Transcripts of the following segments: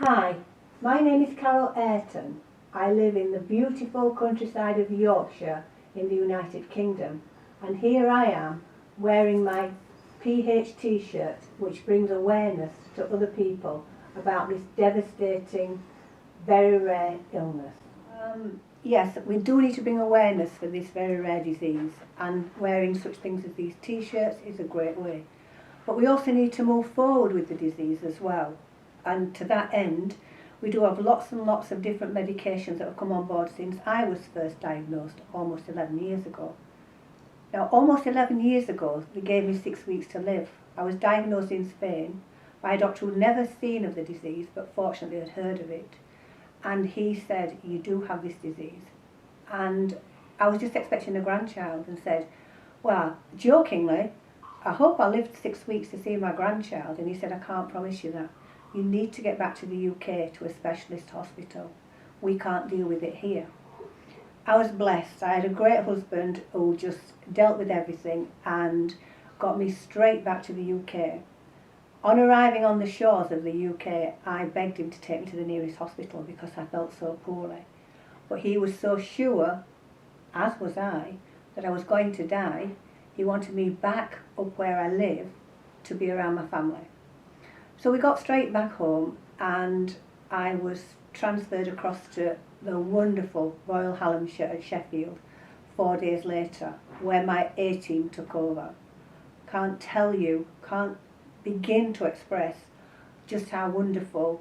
Hi, my name is Carole. I live in the beautiful countryside of Yorkshire in the United Kingdom, and here I am wearing my PH t-shirt, which brings awareness to other people about this devastating, very rare illness. Yes, we do need to bring awareness for this very rare disease, and wearing such things as these t-shirts is a great way. But we also need to move forward with the disease as well. And to that end, we do have lots and lots of different medications that have come on board since I was first diagnosed almost 11 years ago. Now, almost 11 years ago, they gave me 6 weeks to live. I was diagnosed in Spain by a doctor who had never seen of the disease, but fortunately had heard of it. And he said, "You do have this disease." And I was just expecting a grandchild and said, "Well, jokingly, I hope I lived 6 weeks to see my grandchild." And he said, "I can't promise you that. You need to get back to the UK to a specialist hospital. We can't deal with it here." I was blessed. I had a great husband who just dealt with everything and got me straight back to the UK. On arriving on the shores of the UK, I begged him to take me to the nearest hospital because I felt so poorly. But he was so sure, as was I, that I was going to die. He wanted me back up where I live to be around my family. So we got straight back home, and I was transferred across to the wonderful Royal Hallamshire at Sheffield 4 days later, where my A-team took over. Can't begin to express just how wonderful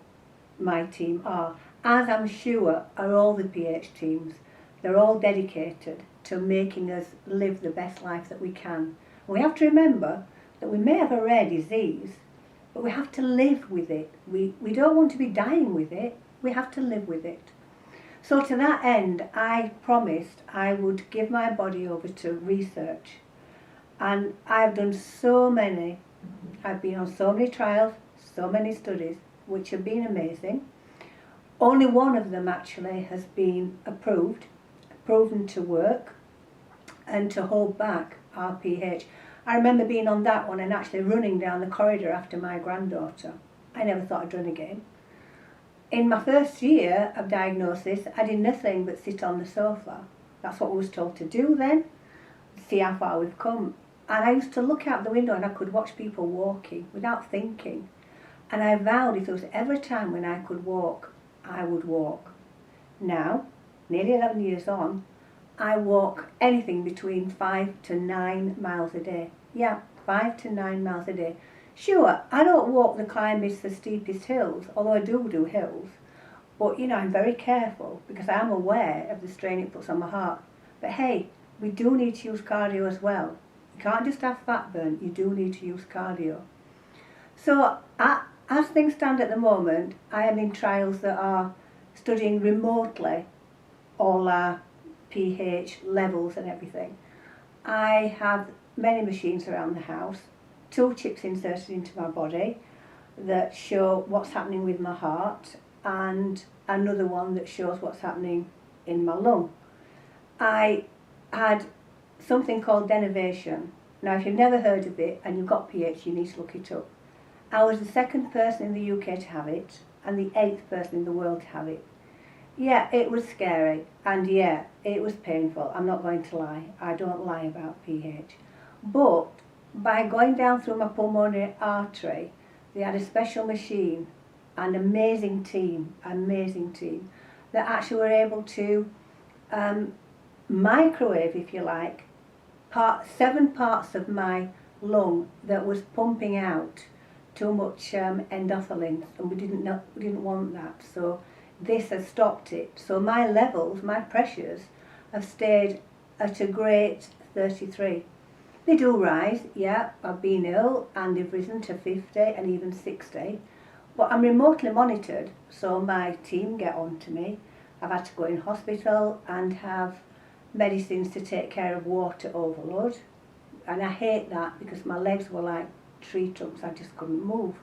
my team are, as I'm sure are all the PH teams. They're all dedicated to making us live the best life that we can. We have to remember that we may have a rare disease, but we have to live with it. We don't want to be dying with it, we have to live with it. So to that end, I promised I would give my body over to research. And I've done so many. I've been on so many trials, so many studies, which have been amazing. Only one of them actually has been proven to work and to hold back our PH. I remember being on that one and actually running down the corridor after my granddaughter. I never thought I'd run again. In my first year of diagnosis, I did nothing but sit on the sofa. That's what I was told to do then, see how far we've come. And I used to look out the window and I could watch people walking without thinking. And I vowed if there was ever a time when I could walk, I would walk. Now, nearly 11 years on, I walk anything between 5 to 9 miles a day. Yeah, 5 to 9 miles a day. Sure, I don't walk the climbest, the steepest hills, although I do hills. But, I'm very careful because I am aware of the strain it puts on my heart. But hey, we do need to use cardio as well. You can't just have fat burn, you do need to use cardio. So, as things stand at the moment, I am in trials that are studying remotely all our pH levels and everything. I have many machines around the house, 2 chips inserted into my body that show what's happening with my heart, and another one that shows what's happening in my lung. I had something called denervation. Now, if you've never heard of it and you've got PH, you need to look it up. I was the 2nd person in the UK to have it and the 8th person in the world to have it. Yeah, it was scary, and yeah, it was painful. I'm not going to lie. I don't lie about PH. But by going down through my pulmonary artery, they had a special machine, an amazing team, that actually were able to microwave, if you like, 7 parts of my lung that was pumping out too much endothelin, and we didn't want that. So this has stopped it. So my levels, my pressures, have stayed at a great 33. They do rise, yeah, I've been ill and they've risen to 50 and even 60. But I'm remotely monitored, so my team get on to me. I've had to go in hospital and have medicines to take care of water overload. And I hate that because my legs were like tree trunks, I just couldn't move.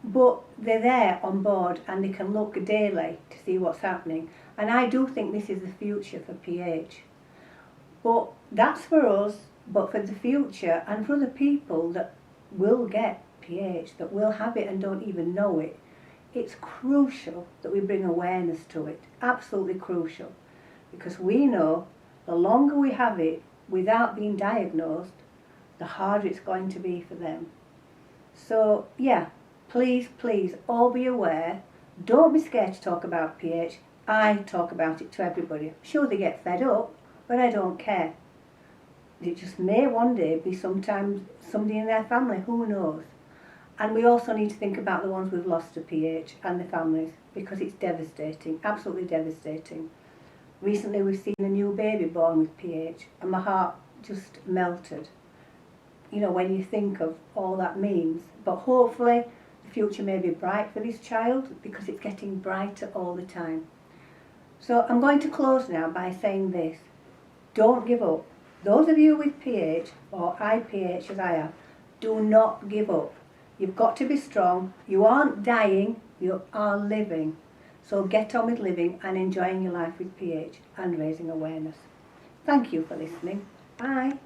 But they're there on board and they can look daily to see what's happening. And I do think this is the future for PH. But that's for us, but for the future and for the people that will get pH, that we'll have it and don't even know it. It's crucial that we bring awareness to it, absolutely crucial, because we know the longer we have it without being diagnosed, the harder it's going to be for them. So yeah, please, please all be aware. Don't be scared to talk about pH. I talk about it to everybody. Sure, they get fed up, but I don't care. It just may one day be sometimes somebody in their family, who knows. And we also need to think about the ones we've lost to pH and the families, because it's devastating, absolutely devastating. Recently we've seen a new baby born with pH and my heart just melted. You know, when you think of all that means. But hopefully the future may be bright for this child, because it's getting brighter all the time. So I'm going to close now by saying this. Don't give up. Those of you with pH or IPH as I have, do not give up. You've got to be strong. You aren't dying, you are living. So get on with living and enjoying your life with pH and raising awareness. Thank you for listening. Bye.